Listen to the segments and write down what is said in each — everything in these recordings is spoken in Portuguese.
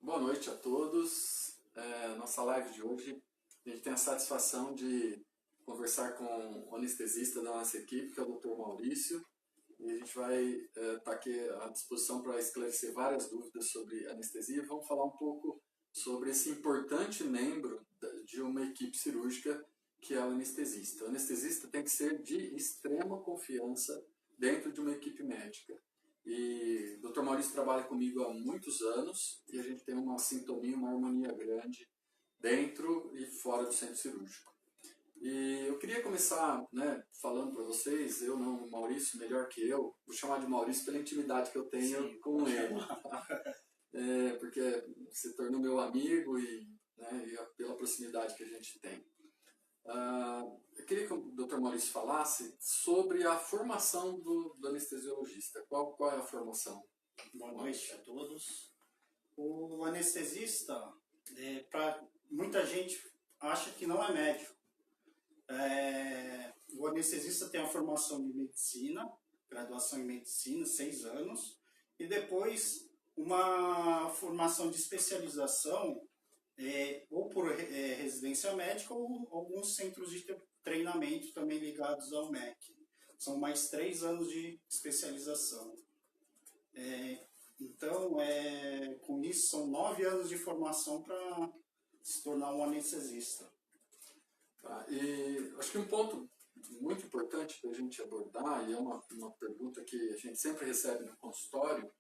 Boa noite a todos. Nossa live de hoje, a gente tem a satisfação de conversar com o anestesista da nossa equipe, que é o Dr. Maurício, e a gente vai estar aqui à disposição para esclarecer várias dúvidas sobre anestesia. Vamos falar um pouco sobre esse importante membro de uma equipe cirúrgica, que é o anestesista. O anestesista tem que ser de extrema confiança dentro de uma equipe médica. E o Dr. Maurício trabalha comigo há muitos anos e a gente tem uma sintonia, uma harmonia grande dentro e fora do centro cirúrgico. E eu queria começar falando para vocês, eu não, o Maurício melhor que eu, vou chamar de Maurício pela intimidade que eu tenho com ele, porque se tornou meu amigo e pela proximidade que a gente tem. Eu queria que o Dr. Maurício falasse sobre a formação do anestesiologista. Qual é a formação? Boa noite a todos. O anestesista, muita gente acha que não é médico. O anestesista tem a formação de medicina, graduação em medicina, 6 anos, e depois uma formação de especialização, ou por residência médica ou alguns centros de treinamento também ligados ao MEC. São mais 3 anos de especialização. Então, com isso, são 9 anos de formação para se tornar um anestesista. E acho que um ponto muito importante para a gente abordar, e é uma pergunta que a gente sempre recebe no consultório,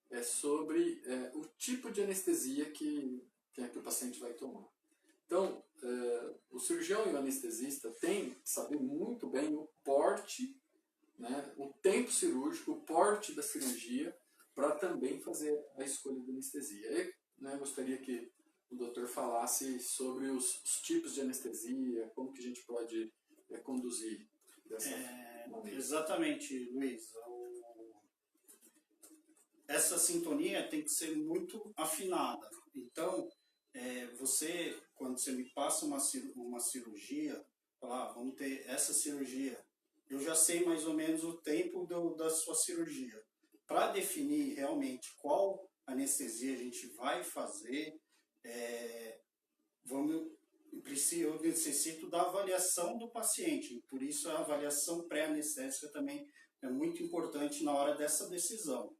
é sobre o tipo de anestesia que o paciente vai tomar. Então, o cirurgião e o anestesista têm que saber muito bem o porte, o tempo cirúrgico, o porte da cirurgia, para também fazer a escolha da anestesia. Eu gostaria que o doutor falasse sobre os tipos de anestesia, como que a gente pode conduzir dessa maneira. Exatamente, Luiz. Essa sintonia tem que ser muito afinada. Então, quando você me passa uma cirurgia, fala, vamos ter essa cirurgia, eu já sei mais ou menos o tempo da sua cirurgia. Para definir realmente qual anestesia a gente vai fazer, eu necessito da avaliação do paciente. Por isso, a avaliação pré-anestésica também é muito importante na hora dessa decisão.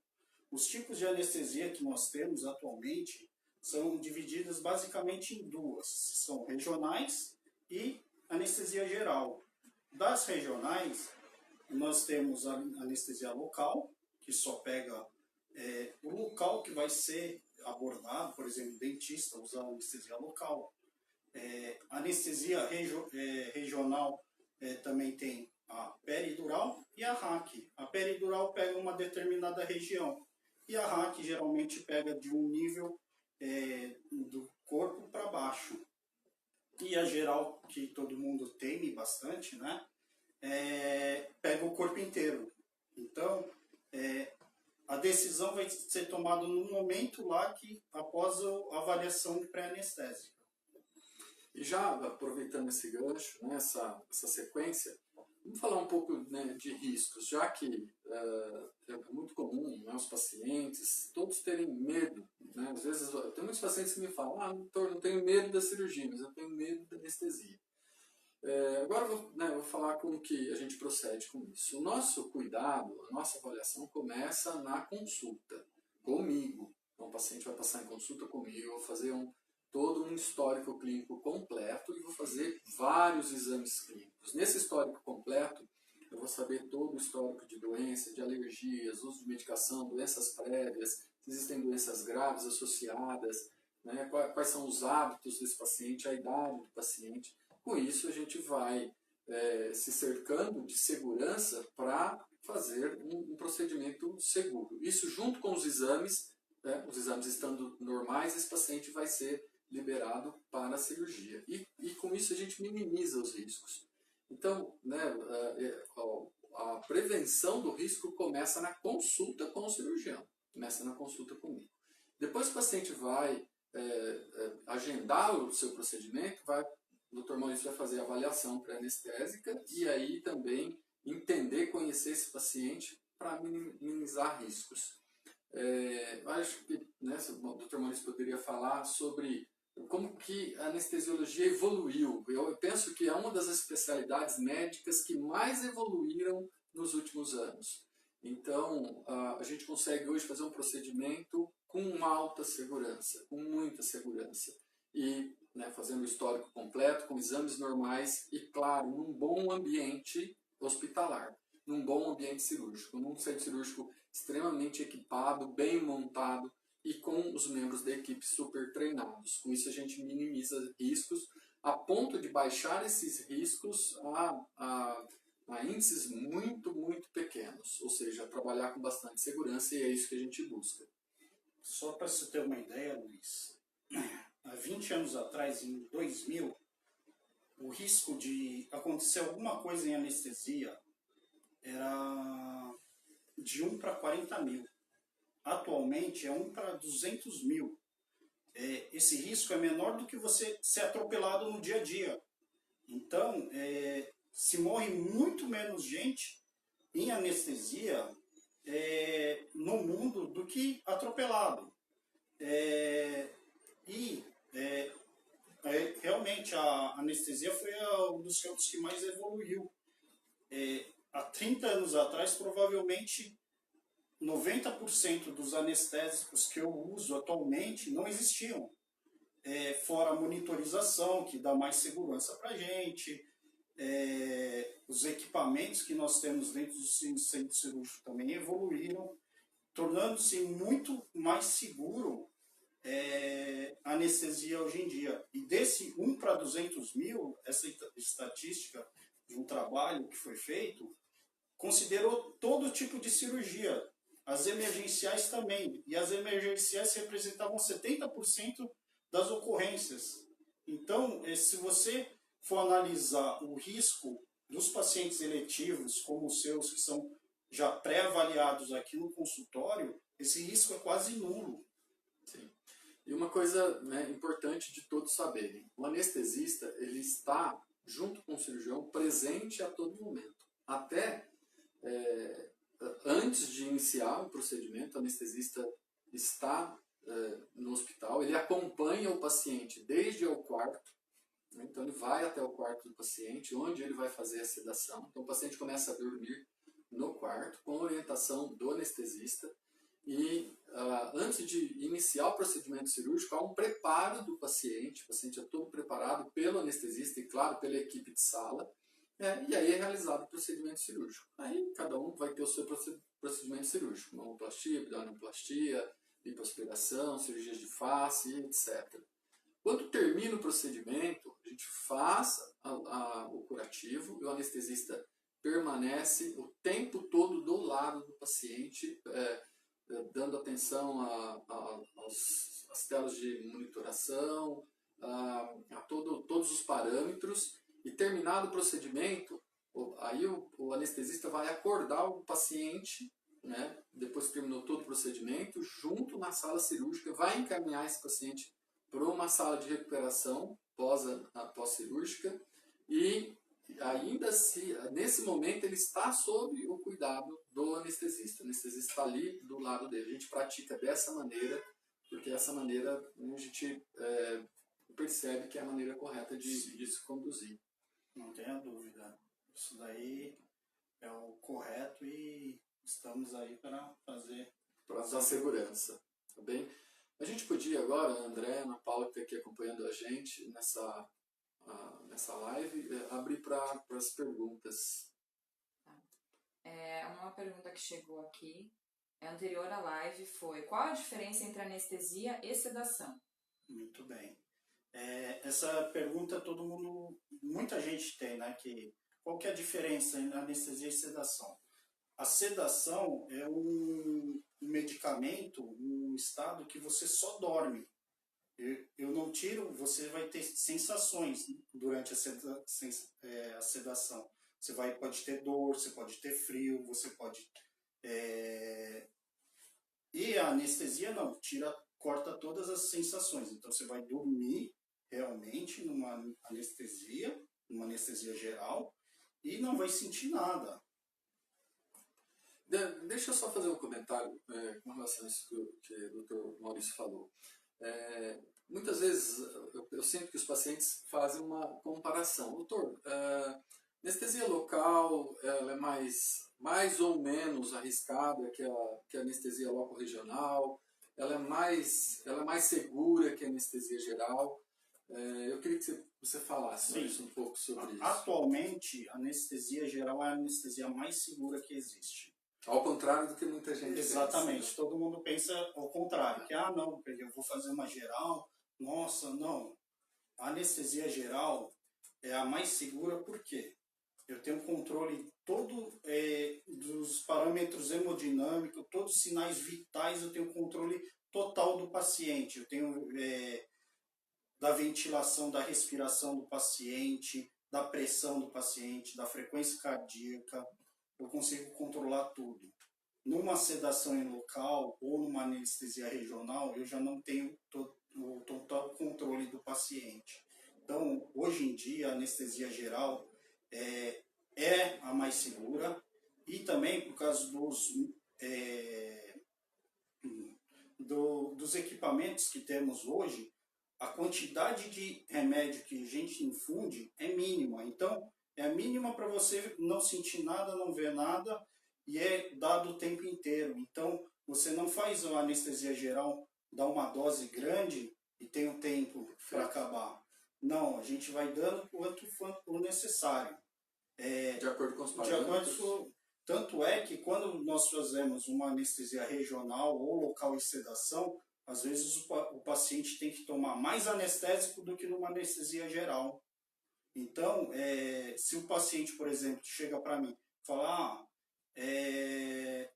Os tipos de anestesia que nós temos atualmente são divididas basicamente em duas. São regionais e anestesia geral. Das regionais, nós temos a anestesia local, que só pega o local que vai ser abordado, por exemplo, dentista usa anestesia local. Anestesia regional também tem a peridural e a RAC. A peridural pega uma determinada região e a RAC geralmente pega de um nível do corpo para baixo. E a geral, que todo mundo teme bastante, pega o corpo inteiro. Então, a decisão vai ser tomada no momento lá após a avaliação pré-anestésica. E já aproveitando esse gancho, essa sequência, vamos falar um pouco de riscos, já que é muito comum os pacientes todos terem medo. Às vezes, tem muitos pacientes que me falam, doutor, não tenho medo da cirurgia, mas eu tenho medo da anestesia. Agora eu vou falar como que a gente procede com isso. O nosso cuidado, a nossa avaliação começa na consulta, comigo. Então, o paciente vai passar em consulta comigo, eu vou fazer todo um histórico clínico completo e vou fazer vários exames clínicos. Nesse histórico completo, eu vou saber todo o histórico de doença, de alergias, uso de medicação, doenças prévias, se existem doenças graves associadas, quais são os hábitos desse paciente, a idade do paciente. Com isso, a gente vai se cercando de segurança para fazer um procedimento seguro. Isso junto com os exames estando normais, esse paciente vai ser liberado para a cirurgia. E com isso a gente minimiza os riscos. Então, a prevenção do risco começa na consulta com o cirurgião, começa na consulta comigo. Depois que o paciente vai agendar o seu procedimento, o Dr. Maurício vai fazer a avaliação pré-anestésica e aí também conhecer esse paciente para minimizar riscos. Eu acho que, né, o Dr. Maurício poderia falar sobre como que a anestesiologia evoluiu. Eu penso que é uma das especialidades médicas que mais evoluíram nos últimos anos. Então, a gente consegue hoje fazer um procedimento com uma alta segurança, com muita segurança. E, né, fazendo o histórico completo, com exames normais e, claro, num bom ambiente hospitalar, num bom ambiente cirúrgico, num centro cirúrgico extremamente equipado, bem montado e com os membros da equipe super treinados. Com isso a gente minimiza riscos a ponto de baixar esses riscos a índices muito, muito pequenos, ou seja, trabalhar com bastante segurança, e é isso que a gente busca. Só para você ter uma ideia, Luiz, há 20 anos atrás, em 2000, o risco de acontecer alguma coisa em anestesia era de 1 para 40 mil. Atualmente é 1 para 200 mil. Esse risco é menor do que você ser atropelado no dia a dia. Então, se morre muito menos gente em anestesia no mundo do que atropelado. Realmente a anestesia foi um dos campos que mais evoluiu. Há 30 anos atrás, provavelmente 90% dos anestésicos que eu uso atualmente não existiam. Fora a monitorização, que dá mais segurança para a gente, os equipamentos que nós temos dentro do centro cirúrgico também evoluíram, tornando-se muito mais seguro a anestesia hoje em dia. E desse 1 para 200 mil, essa estatística de um trabalho que foi feito, considerou todo tipo de cirurgia, as emergenciais também, e as emergenciais representavam 70% das ocorrências. Então, se você for analisar o risco dos pacientes eletivos, como os seus, que são já pré-avaliados aqui no consultório, esse risco é quase nulo. Sim. E uma coisa, né, importante de todos saberem, o anestesista ele está, junto com o cirurgião, presente a todo momento. Até antes de iniciar o procedimento, o anestesista está no hospital, ele acompanha o paciente desde o quarto, né? Então ele vai até o quarto do paciente, onde ele vai fazer a sedação. Então o paciente começa a dormir no quarto, com orientação do anestesista, e antes de iniciar o procedimento cirúrgico, há um preparo do paciente, o paciente é todo preparado pelo anestesista e, claro, pela equipe de sala, e aí é realizado o procedimento cirúrgico. Aí cada um vai ter o seu procedimento cirúrgico, mamoplastia, abdominoplastia, lipoaspiração, cirurgias de face, etc. Quando termina o procedimento, a gente faz o curativo e o anestesista permanece o tempo todo do lado do paciente, dando atenção às telas de monitoração, a todos os parâmetros, e terminado o procedimento, aí o anestesista vai acordar o paciente, né, depois que terminou todo o procedimento, junto na sala cirúrgica, vai encaminhar esse paciente para uma sala de recuperação pós-cirúrgica, e ainda nesse momento ele está sob o cuidado do anestesista. O anestesista está ali do lado dele. A gente pratica dessa maneira, porque essa maneira a gente percebe que é a maneira correta de se conduzir. Não tenha dúvida. Isso daí é o correto e estamos aí para fazer. Para dar segurança. Tá bem? A gente podia agora, André, Ana Paula, que está aqui acompanhando a gente nessa live, abrir para as perguntas. Uma pergunta que chegou aqui, anterior à live, foi: qual a diferença entre anestesia e sedação? Muito bem. Essa pergunta muita gente tem, né? Qual que é a diferença entre anestesia e sedação? A sedação é um medicamento, um estado que você só dorme. Eu não tiro, você vai ter sensações durante a sedação. Você pode ter dor, você pode ter frio, você pode... E a anestesia não, corta todas as sensações. Então você vai dormir realmente numa anestesia geral, e não vai sentir nada. Deixa eu só fazer um comentário com relação a isso que o Dr. Maurício falou. Muitas vezes eu sinto que os pacientes fazem uma comparação. Doutor, anestesia local ela é mais ou menos arriscada que a anestesia loco-regional, ela é mais segura que a anestesia geral. Eu queria que você falasse um pouco sobre isso. Atualmente, a anestesia geral é a anestesia mais segura que existe. Ao contrário do que muita gente Exatamente. pensa. Todo mundo pensa ao contrário. Que, não, porque eu vou fazer uma geral. Nossa, não. A anestesia geral é a mais segura por quê? Eu tenho controle todo dos parâmetros hemodinâmicos, todos os sinais vitais, eu tenho controle total do paciente. Eu tenho da ventilação, da respiração do paciente, da pressão do paciente, da frequência cardíaca. Eu consigo controlar tudo. Numa sedação em local ou numa anestesia regional, eu já não tenho o total controle do paciente. Então, hoje em dia, a anestesia geral é a mais segura e também por causa dos equipamentos que temos hoje, a quantidade de remédio que a gente infunde é mínima. Então, é mínima para você não sentir nada, não ver nada, e é dado o tempo inteiro. Então, você não faz uma anestesia geral, dá uma dose grande e tem um tempo para acabar. Não, a gente vai dando quanto for o necessário. De acordo com os parâmetros. Tanto é que quando nós fazemos uma anestesia regional ou local de sedação, às vezes o paciente tem que tomar mais anestésico do que numa anestesia geral. Então, se o paciente, por exemplo, chega para mim e fala,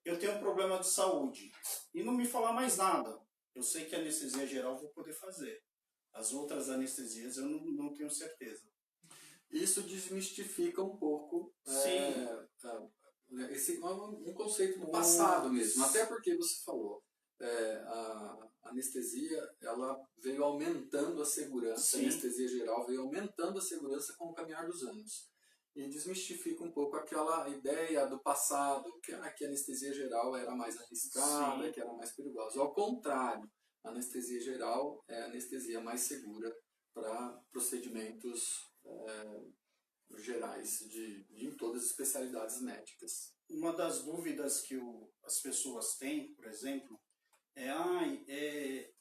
eu tenho um problema de saúde, e não me falar mais nada, eu sei que a anestesia geral eu vou poder fazer. As outras anestesias eu não tenho certeza. Isso desmistifica um pouco um conceito do passado mesmo. Até porque você falou, a anestesia ela veio aumentando a segurança, a anestesia geral veio aumentando a segurança com o caminhar dos anos. E desmistifica um pouco aquela ideia do passado, que a anestesia geral era mais arriscada, que era mais perigosa. Ao contrário, a anestesia geral é a anestesia mais segura para procedimentos gerais em todas as especialidades médicas. Uma das dúvidas que as pessoas têm, por exemplo,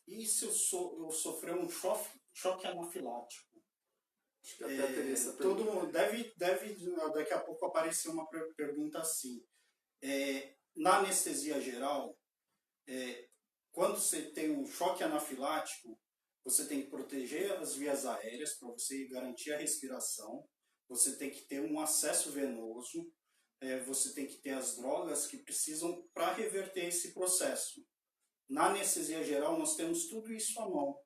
e se eu sofrer um choque anafilático? Acho que até teria essa todo mundo deve daqui a pouco aparecer uma pergunta assim. Na anestesia geral, quando você tem um choque anafilático, você tem que proteger as vias aéreas para você garantir a respiração, você tem que ter um acesso venoso, você tem que ter as drogas que precisam para reverter esse processo. Na anestesia geral, nós temos tudo isso à mão.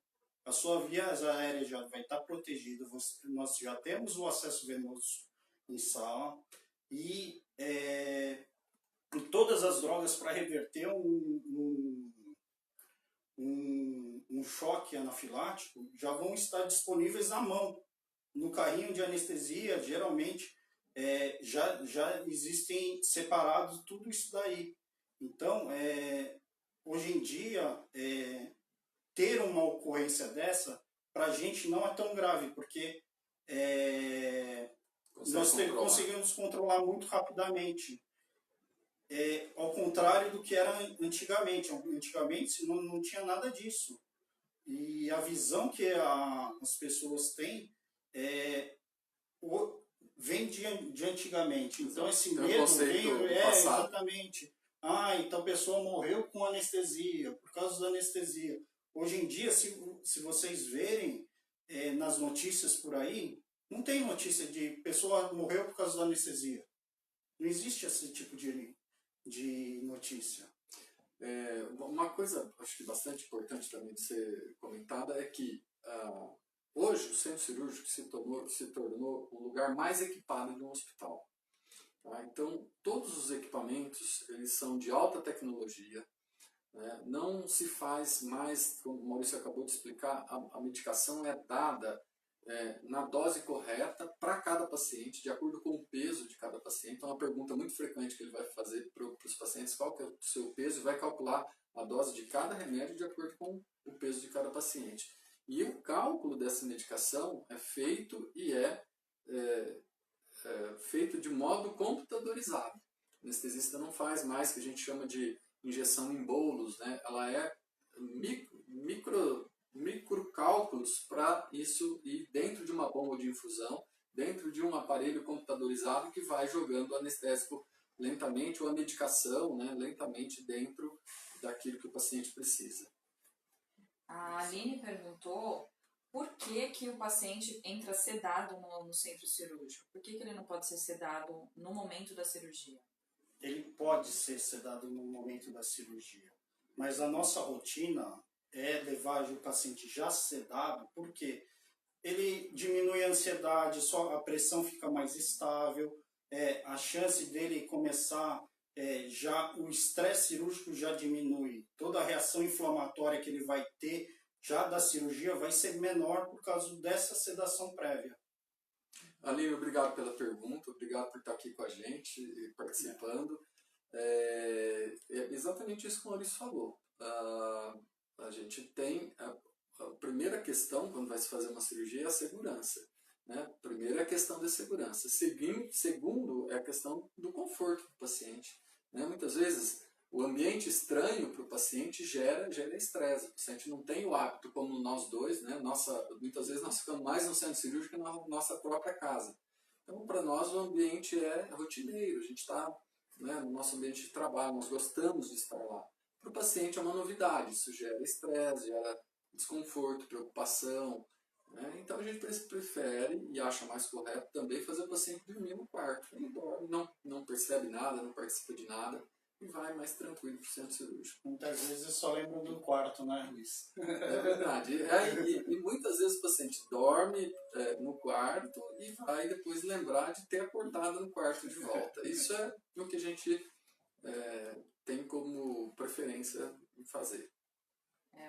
A sua via aérea já vai estar protegida, nós já temos o acesso venoso em sala e todas as drogas para reverter um choque anafilático já vão estar disponíveis na mão. No carrinho de anestesia, geralmente, já existem separados tudo isso daí. Então, hoje em dia, ter uma ocorrência dessa, para a gente não é tão grave, porque nós conseguimos controlar muito rapidamente. Ao contrário do que era antigamente. Antigamente não tinha nada disso. E a visão que as pessoas têm vem de antigamente. Então esse medo veio... exatamente. Então a pessoa morreu com anestesia, por causa da anestesia. Hoje em dia, se vocês verem nas notícias por aí, não tem notícia de pessoa morreu por causa da anestesia. Não existe esse tipo de notícia. Uma coisa, acho que bastante importante também de ser comentada é que hoje o centro cirúrgico se tornou o lugar mais equipado de um hospital. Tá? Então, todos os equipamentos eles são de alta tecnologia. Não se faz mais, como o Maurício acabou de explicar, a medicação é dada na dose correta para cada paciente, de acordo com o peso de cada paciente. Então, é uma pergunta muito frequente que ele vai fazer para os pacientes: qual que é o seu peso, e vai calcular a dose de cada remédio de acordo com o peso de cada paciente. E o cálculo dessa medicação é feito feito de modo computadorizado. O anestesista não faz mais o que a gente chama de injeção em bolos, né? Ela é micro cálculos para isso ir dentro de uma bomba de infusão, dentro de um aparelho computadorizado que vai jogando o anestésico lentamente, ou a medicação, né, lentamente dentro daquilo que o paciente precisa. A Aline perguntou por que o paciente entra sedado no centro cirúrgico? Por que ele não pode ser sedado no momento da cirurgia? Ele pode ser sedado no momento da cirurgia, mas a nossa rotina é levar o paciente já sedado, porque ele diminui a ansiedade, a pressão fica mais estável, a chance dele começar, o estresse cirúrgico já diminui, toda a reação inflamatória que ele vai ter já da cirurgia vai ser menor por causa dessa sedação prévia. Aline, obrigado pela pergunta, obrigado por estar aqui com a gente e participando. É exatamente isso que o Maurício falou. A gente tem a primeira questão quando vai se fazer uma cirurgia é a segurança, né? Primeiro é a questão da segurança. Segundo é a questão do conforto do paciente, né? Muitas vezes o ambiente estranho para o paciente gera estresse. O paciente não tem o hábito, como nós dois, né? Muitas vezes nós ficamos mais no centro cirúrgico que na nossa própria casa. Então, para nós, o ambiente é rotineiro. A gente está, né, no nosso ambiente de trabalho, nós gostamos de estar lá. Para o paciente é uma novidade, isso gera estresse, gera desconforto, preocupação, né? Então a gente prefere e acha mais correto também fazer o paciente dormir no quarto. Ele dorme, não percebe nada, não participa de nada e vai mais tranquilo para o centro cirúrgico. Muitas vezes só lembram do quarto, né, Luiz? É verdade. E muitas vezes o paciente dorme no quarto e vai depois lembrar de ter acordado no quarto de volta. Isso é o que a gente tem como preferência em fazer.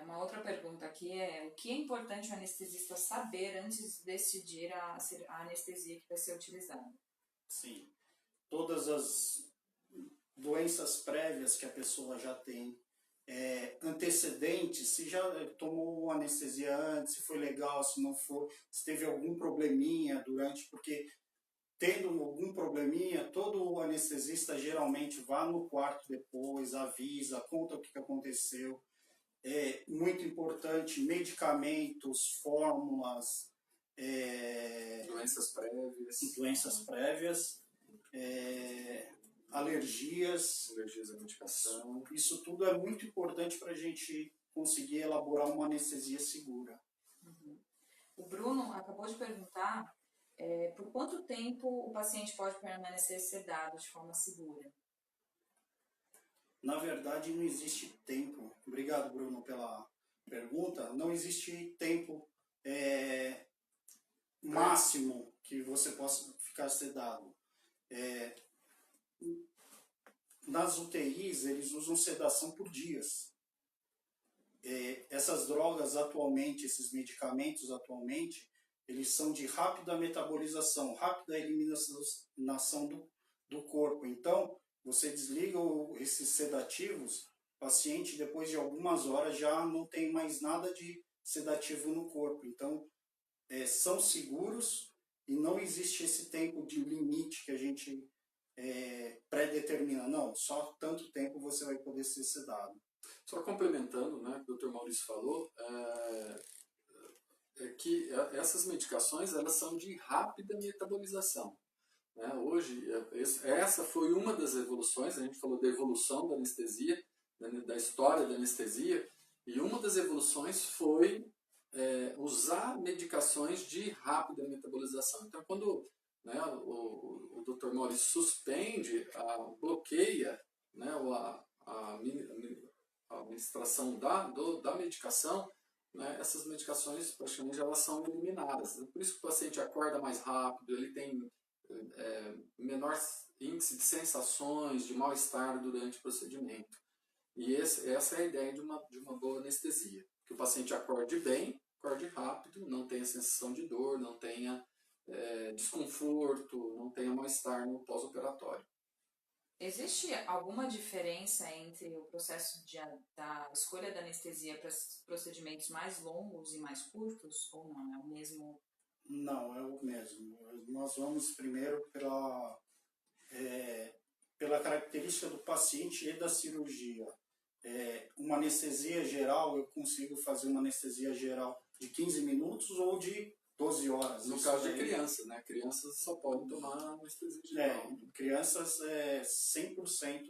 Uma outra pergunta aqui é: o que é importante o anestesista saber antes de decidir a anestesia que vai ser utilizada? Sim. Todas as doenças prévias que a pessoa já tem, antecedentes, se já tomou anestesia antes, se foi legal, se não foi, se teve algum probleminha durante, porque tendo algum probleminha, todo anestesista geralmente vai no quarto depois, avisa, conta o que aconteceu. É muito importante, medicamentos, fórmulas, doenças prévias, alergias à medicação. Isso tudo é muito importante para a gente conseguir elaborar uma anestesia segura. Uhum. O Bruno acabou de perguntar por quanto tempo o paciente pode permanecer sedado de forma segura? Na verdade, não existe tempo. Obrigado, Bruno, pela pergunta. Não existe tempo máximo que você possa ficar sedado. Nas UTIs, eles usam sedação por dias. Essas drogas atualmente, esses medicamentos atualmente, eles são de rápida metabolização, rápida eliminação do corpo. Então, você desliga esses sedativos, o paciente depois de algumas horas já não tem mais nada de sedativo no corpo. Então, são seguros e não existe esse tempo de limite que a gente pré-determina. Não, só tanto tempo você vai poder ser sedado. Só complementando, né, o que o Dr. Maurício falou, que essas medicações elas são de rápida metabolização. Né? Hoje, essa foi uma das evoluções, a gente falou da evolução da anestesia, da história da anestesia, e uma das evoluções foi usar medicações de rápida metabolização. Então, quando, né, o Dr. Maurício suspende, bloqueia, né, a administração da medicação, né, essas medicações praticamente elas são eliminadas. Por isso que o paciente acorda mais rápido, ele tem menor índice de sensações, de mal-estar durante o procedimento. E essa é a ideia de uma boa anestesia. Que o paciente acorde bem, acorde rápido, não tenha sensação de dor, não tenha desconforto, não tenha mal-estar no pós-operatório. Existe alguma diferença entre o processo da escolha da anestesia para procedimentos mais longos e mais curtos? Ou não? É o mesmo? Não, é o mesmo. Nós vamos primeiro pela característica do paciente e da cirurgia. Uma anestesia geral, eu consigo fazer uma anestesia geral de 15 minutos ou de 12 horas. No caso de crianças, né? Crianças só podem tomar anestesia geral. Crianças 100%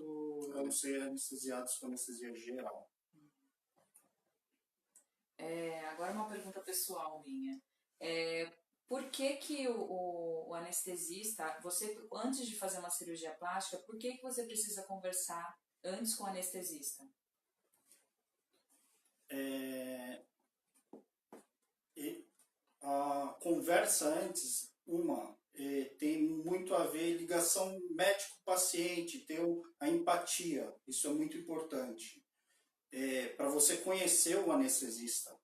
vão ser anestesiados com anestesia geral. Agora uma pergunta pessoal minha. Por que o anestesista, você, antes de fazer uma cirurgia plástica, por que você precisa conversar antes com o anestesista? A conversa antes, tem muito a ver ligação médico-paciente, ter a empatia, isso é muito importante. Para você conhecer o anestesista.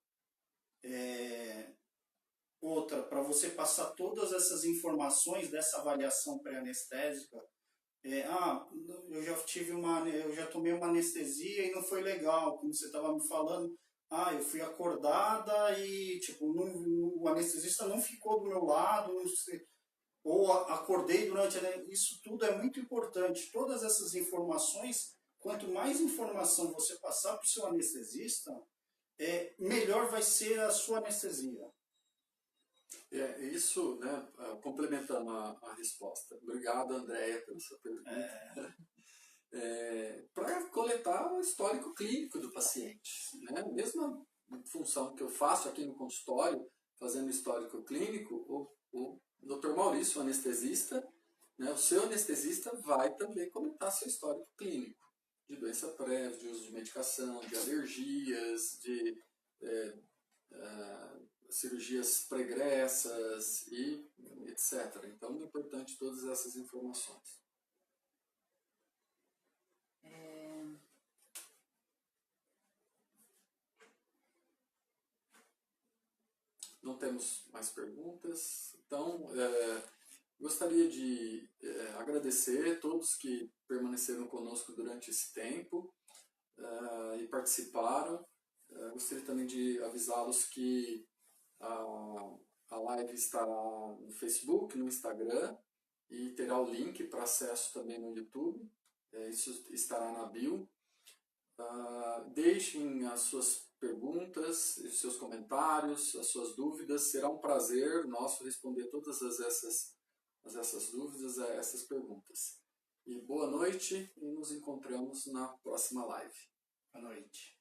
Outra, para você passar todas essas informações dessa avaliação pré-anestésica. Eu já tomei uma anestesia e não foi legal, como você estava me falando. Eu fui acordada e o anestesista não ficou do meu lado, ou acordei durante isso tudo é muito importante. Todas essas informações, quanto mais informação você passar para o seu anestesista, melhor vai ser a sua anestesia. Isso, né, complementando a resposta. Obrigado, Andréia, pela sua pergunta. Para coletar o histórico clínico do paciente. Né? A mesma função que eu faço aqui no consultório, fazendo histórico clínico, o Dr. Maurício, o anestesista, né, o seu anestesista vai também coletar seu histórico clínico de doença prévia, de uso de medicação, de alergias, de cirurgias pregressas e etc. Então é importante todas essas informações. Não temos mais perguntas, então gostaria de agradecer todos que permaneceram conosco durante esse tempo e participaram. Gostaria também de avisá-los que a live estará no Facebook, no Instagram e terá o link para acesso também no YouTube. Isso estará na bio. Deixem as suas perguntas, os seus comentários, as suas dúvidas. Será um prazer nosso responder todas essas dúvidas, essas perguntas. E boa noite e nos encontramos na próxima live. Boa noite.